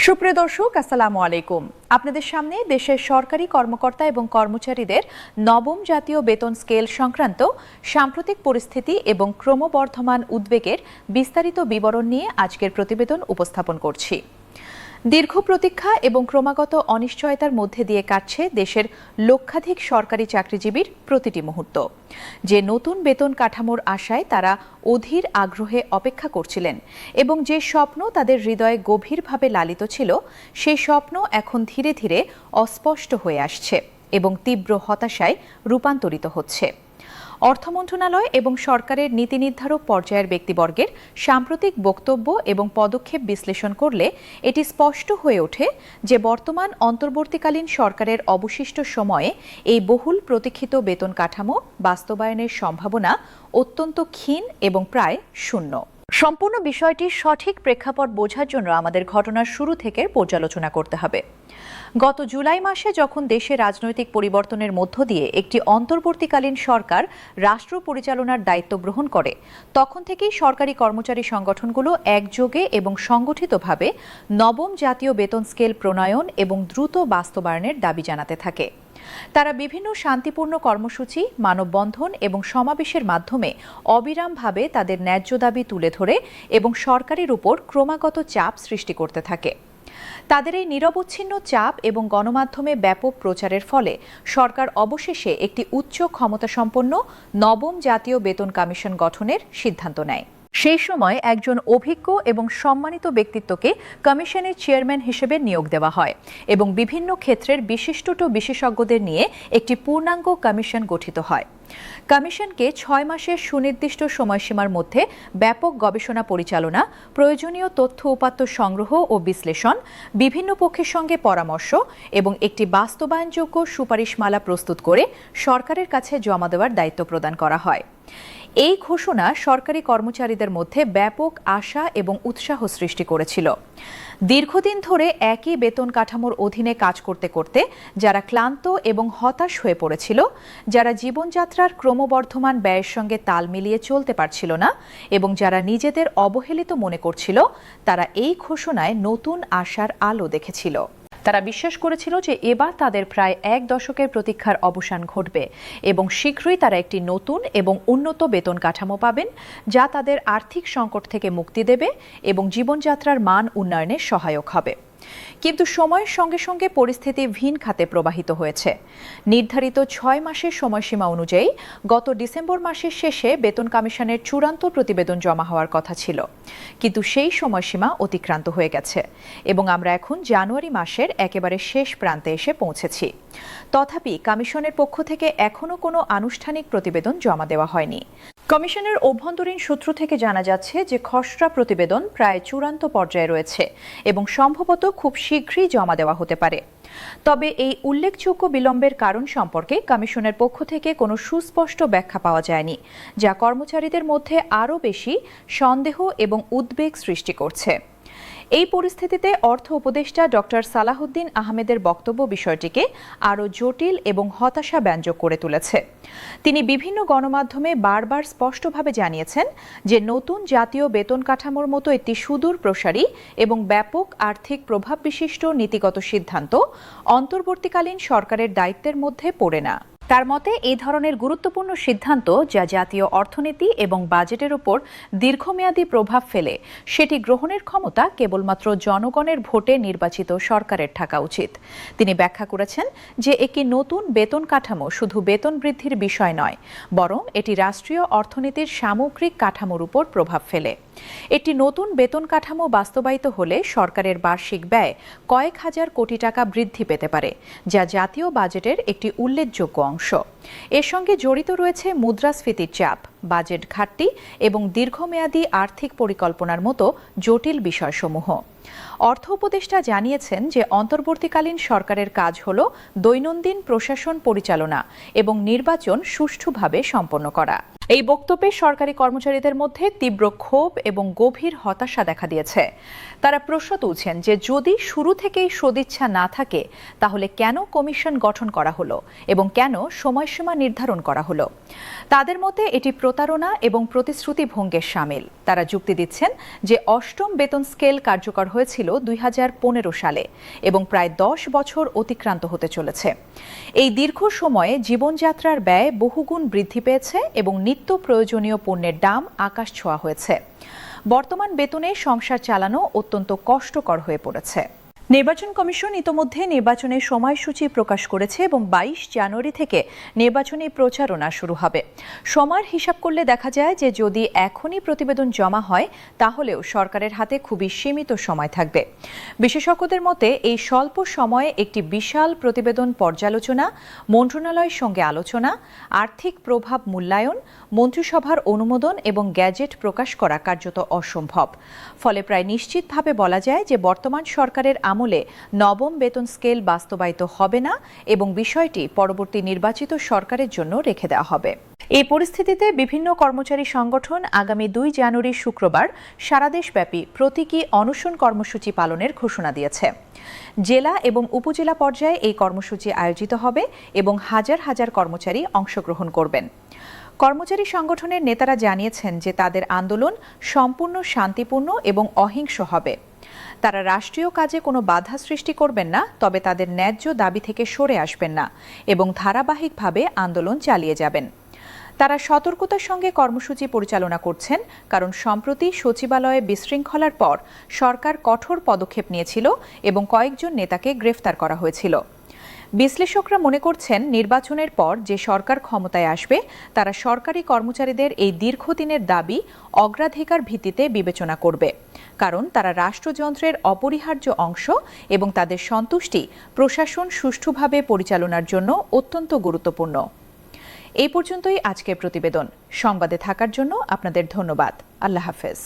সুপ্রিয় দর্শক, আসসালামু আলাইকুম। আপনাদের সামনে দেশের সরকারি কর্মকর্তা এবং কর্মচারীদের নবম জাতীয় বেতন স্কেল সংক্রান্ত সাম্প্রতিক পরিস্থিতি এবং ক্রমবর্ধমান উদ্বেগের বিস্তারিত বিবরণ নিয়ে আজকের প্রতিবেদন উপস্থাপন করছি। দীর্ঘ প্রতীক্ষা এবং ক্রমাগত অনিশ্চয়তার মধ্যে দিয়ে কাটছে দেশের লক্ষাধিক সরকারি চাকরিজীবীর প্রতিটি মুহূর্ত। যে নতুন বেতন কাঠামোর আশায় তারা অধীর আগ্রহে অপেক্ষা করছিলেন এবং যে স্বপ্ন তাদের হৃদয়ে গভীরভাবে লালিত ছিল, সেই স্বপ্ন এখন ধীরে ধীরে অস্পষ্ট হয়ে আসছে এবং তীব্র হতাশায় রূপান্তরিত হচ্ছে। অর্থ মন্ত্রণালয় এবং সরকারের নীতি নির্ধারক পর্যায়ের ব্যক্তিবর্গের সাম্প্রতিক বক্তব্য এবং পদক্ষেপ বিশ্লেষণ করলে এটি স্পষ্ট হয়ে ওঠে যে বর্তমান অন্তর্বর্তীকালীন সরকারের অবশিষ্ট সময়ে এই বহুল প্রতীক্ষিত বেতন কাঠামো বাস্তবায়নের সম্ভাবনা অত্যন্ত ক্ষীণ এবং প্রায় শূন্য। সম্পূর্ণ বিষয়টির সঠিক প্রেক্ষাপট বোঝার জন্য আমাদের ঘটনার শুরু থেকে পর্যালোচনা করতে হবে। গত জুলাই মাসে যখন দেশে রাজনৈতিক পরিবর্তনের মধ্য দিয়ে একটি অন্তর্বর্তীকালীন সরকার রাষ্ট্র পরিচালনার দায়িত্ব গ্রহণ করে, তখন থেকেই সরকারি কর্মচারী সংগঠনগুলো একযোগে এবং সংগঠিতভাবে নবম জাতীয় বেতন স্কেল প্রণয়ন এবং দ্রুত বাস্তবায়নের দাবি জানাতে থাকে। তারা বিভিন্ন শান্তিপূর্ণ কর্মসূচি, মানববন্ধন এবং সমাবেশের মাধ্যমে অবিরামভাবে তাদের ন্যায্য দাবি তুলে ধরে এবং সরকারের উপর ক্রমাগত চাপ সৃষ্টি করতে থাকে। তাদের এই নিরবচ্ছিন্ন চাপ এবং গণমাধ্যমে ব্যাপক প্রচারের ফলে সরকার অবশেষে একটি উচ্চ ক্ষমতাসম্পন্ন নবম জাতীয় বেতন কমিশন গঠনের সিদ্ধান্ত নেয়। সেই সময় একজন অভিজ্ঞ এবং সম্মানিত ব্যক্তিত্বকে কমিশনের চেয়ারম্যান হিসেবে নিয়োগ দেওয়া হয় এবং বিভিন্ন ক্ষেত্রের বিশিষ্ট বিশেষজ্ঞদের নিয়ে একটি পূর্ণাঙ্গ কমিশন গঠিত হয়। কমিশনকে 6 মাসের সুনির্দিষ্ট সময়সীমার মধ্যে ব্যাপক গবেষণা পরিচালনা, প্রয়োজনীয় তথ্য উপাত্ত সংগ্রহ ও বিশ্লেষণ, বিভিন্ন পক্ষের সঙ্গে পরামর্শ এবং একটি বাস্তবায়নযোগ্য সুপারিশমালা প্রস্তুত করে সরকারের কাছে জমা দেওয়ার দায়িত্ব প্রদান করা হয়। এই ঘোষণা সরকারি কর্মচারীদের মধ্যে ব্যাপক আশা এবং উৎসাহ সৃষ্টি করেছিল। দীর্ঘদিন ধরে একই বেতন কাঠামোর অধীনে কাজ করতে করতে যারা ক্লান্ত এবং হতাশ হয়ে পড়েছিল, যারা জীবনযাত্রার ক্রমবর্ধমান ব্যয়ের সঙ্গে তাল মিলিয়ে চলতে পারছিল না এবং যারা নিজেদের অবহেলিত মনে করছিল, তারা এই ঘোষণায় নতুন আশার আলো দেখেছিল। তারা বিশ্বাস করেছিল যে এবার তাদের প্রায় 1 দশকের প্রতীক্ষার অবসান ঘটবে এবং শীঘ্রই তারা একটি নতুন এবং উন্নত বেতন কাঠামো পাবেন, যা তাদের আর্থিক সংকট থেকে মুক্তি দেবে এবং জীবনযাত্রার মান উন্নয়নে সহায়ক হবে। কিন্তু সময়ের সঙ্গে সঙ্গে পরিস্থিতি ভিন খাতে প্রবাহিত হয়েছে। নির্ধারিত 6 মাসের সময়সীমা অনুযায়ী গত ডিসেম্বর মাসের শেষে বেতন কমিশনের চূড়ান্ত প্রতিবেদন জমা হওয়ার কথা ছিল, কিন্তু সেই সময়সীমা অতিক্রান্ত হয়ে গেছে এবং আমরা এখন জানুয়ারি মাসের একেবারে শেষ প্রান্তে এসে পৌঁছেছি। তথাপি কমিশনের পক্ষ থেকে এখনও কোনো আনুষ্ঠানিক প্রতিবেদন জমা দেওয়া হয়নি। কমিশনের অভ্যন্তরীণ সূত্র থেকে জানা যাচ্ছে যে খসড়া প্রতিবেদন প্রায় চূড়ান্ত পর্যায়ে রয়েছে এবং সম্ভবত খুব শীঘ্রই জমা দেওয়া হতে পারে। তবে এই উল্লেখযোগ্য বিলম্বের কারণ সম্পর্কে কমিশনের পক্ষ থেকে কোনো সুস্পষ্ট ব্যাখ্যা পাওয়া যায়নি, যা কর্মচারীদের মধ্যে আরও বেশি সন্দেহ এবং উদ্বেগ সৃষ্টি করছে। এই পরিস্থিতিতে অর্থ উপদেষ্টা ডক্টর সালাহউদ্দিন আহমেদের বক্তব্য বিষয়টিকে আরও জটিল এবং হতাশাব্যঞ্জক করে তুলেছে। তিনি বিভিন্ন গণমাধ্যমে বারবার স্পষ্টভাবে জানিয়েছেন যে নতুন জাতীয় বেতন কাঠামোর মতো একটি সুদূর প্রসারী এবং ব্যাপক আর্থিক প্রভাব বিশিষ্ট নীতিগত সিদ্ধান্ত অন্তর্বর্তীকালীন সরকারের দায়িত্বের মধ্যে পড়ে না। তার মতে এই ধরনের গুরুত্বপূর্ণ সিদ্ধান্ত, যা জাতীয় অর্থনীতি এবং বাজেটের উপর দীর্ঘমেয়াদী প্রভাব ফেলে, সেটি গ্রহণের ক্ষমতা কেবলমাত্র জনগণের ভোটে নির্বাচিত সরকারের থাকা উচিত। তিনি ব্যাখ্যা করেছেন যে একটি নতুন বেতন কাঠামো শুধু বেতন বৃদ্ধির বিষয় নয়, বরং এটি রাষ্ট্রীয় অর্থনীতির সামগ্রিক কাঠামোর উপর প্রভাব ফেলে। একটি নতুন বেতন কাঠামো বাস্তবায়িত হলে সরকারের বার্ষিক ব্যয় কয়েক হাজার কোটি টাকা বৃদ্ধি পেতে পারে, যা জাতীয় বাজেটের একটি উল্লেখযোগ্য অংশ। এর সঙ্গে জড়িত রয়েছে মুদ্রাস্ফীতির চাপ, বাজেট ঘাটতি এবং দীর্ঘমেয়াদী আর্থিক পরিকল্পনার মতো জটিল বিষয়সমূহ। অর্থ উপদেষ্টা জানিয়েছেন যে অন্তর্বর্তীকালীন সরকারের কাজ হল দৈনন্দিন প্রশাসন পরিচালনা এবং নির্বাচন সুষ্ঠুভাবে সম্পন্ন করা। এই বক্তব্যে সরকারি কর্মচারীদের মধ্যে তীব্র ক্ষোভ এবং গভীর হতাশা দেখা দিয়েছে। তারা প্রশ্ন তুলছেন যে যদি শুরু থেকেই সদিচ্ছা না থাকে তাহলে কেন কমিশন গঠন করা হলো এবং কেন সময়সীমা নির্ধারণ করা হলো। তাদের মতে এটি প্রতারণা এবং প্রতিশ্রুতি ভঙ্গের শামিল। তারা যুক্তি দিচ্ছেন যে অষ্টম বেতন স্কেল কার্যকর হয়েছিল 2015 সালে এবং প্রায় 10 বছর অতিক্রান্ত হতে চলেছে। এই দীর্ঘ সময়ে জীবনযাত্রার ব্যয় বহুগুণ বৃদ্ধি পেয়েছে এবং নিত্য প্রয়োজনীয় পণ্যের দাম আকাশ ছোঁয়া হয়েছে। বর্তমান বেতনে সংসার চালানো অত্যন্ত কষ্টকর হয়ে পড়েছে। নির্বাচন কমিশন ইতোমধ্যে নির্বাচনের সময়সূচি প্রকাশ করেছে এবং 22 জানুয়ারি থেকে নির্বাচনী প্রচারণা শুরু হবে। সময়ের হিসাব করলে দেখা যায় যে যদি এখনই প্রতিবেদন জমা হয় তাহলেও সরকারের হাতে খুবই সীমিত সময় থাকবে। বিশেষজ্ঞদের মতে এই স্বল্প সময়ে একটি বিশাল প্রতিবেদন পর্যালোচনা, মন্ত্রণালয়ের সঙ্গে আলোচনা, আর্থিক প্রভাব মূল্যায়ন, মন্ত্রিসভার অনুমোদন এবং গ্যাজেট প্রকাশ করা কার্যত অসম্ভব। ফলে প্রায় নিশ্চিতভাবে বলা যায় যে বর্তমান সরকারের আমলে নবম বেতন স্কেল বাস্তবায়িত হবে না এবং বিষয়টি পরবর্তী নির্বাচিত সরকারের জন্য রেখে দেওয়া হবে। এই পরিস্থিতিতে বিভিন্ন কর্মচারী সংগঠন আগামী 2 জানুয়ারি শুক্রবার সারা দেশব্যাপী প্রতীকী অনশন কর্মসূচি পালনের ঘোষণা দিয়েছে। জেলা এবং উপজেলা পর্যায়ে এই কর্মসূচি আয়োজিত হবে এবং হাজার হাজার কর্মচারী অংশগ্রহণ করবেন। কর্মচারী সংগঠনের নেতারা জানিয়েছেন যে তাদের আন্দোলন সম্পূর্ণ শান্তিপূর্ণ এবং অহিংস হবে। তারা রাষ্ট্রীয় কাজে কোনো বাধা সৃষ্টি করবেন না, তবে তাদের ন্যায্য দাবি থেকে সরে আসবেন না এবং ধারাবাহিকভাবে আন্দোলন চালিয়ে যাবেন। তারা সতর্কতার সঙ্গে কর্মসূচি পরিচালনা করছেন, কারণ সম্প্রতি সচিবালয়ে বিশৃঙ্খলার পর সরকার কঠোর পদক্ষেপ নিয়েছিল এবং কয়েকজন নেতাকে গ্রেফতার করা হয়েছিল। বিশ্লেষকরা মনে করছেন নির্বাচনের পর যে সরকার ক্ষমতায় আসবে তারা সরকারি কর্মচারীদের এই দীর্ঘদিনের দাবি অগ্রাধিকার ভিত্তিতে বিবেচনা করবে, কারণ তারা রাষ্ট্রযন্ত্রের অপরিহার্য অংশ এবং তাদের সন্তুষ্টি প্রশাসন সুষ্ঠুভাবে পরিচালনার জন্য অত্যন্ত গুরুত্বপূর্ণ। এই পর্যন্তই আজকের প্রতিবেদন। সংবাদে থাকার জন্য আপনাদের ধন্যবাদ। আল্লাহ হাফেজ।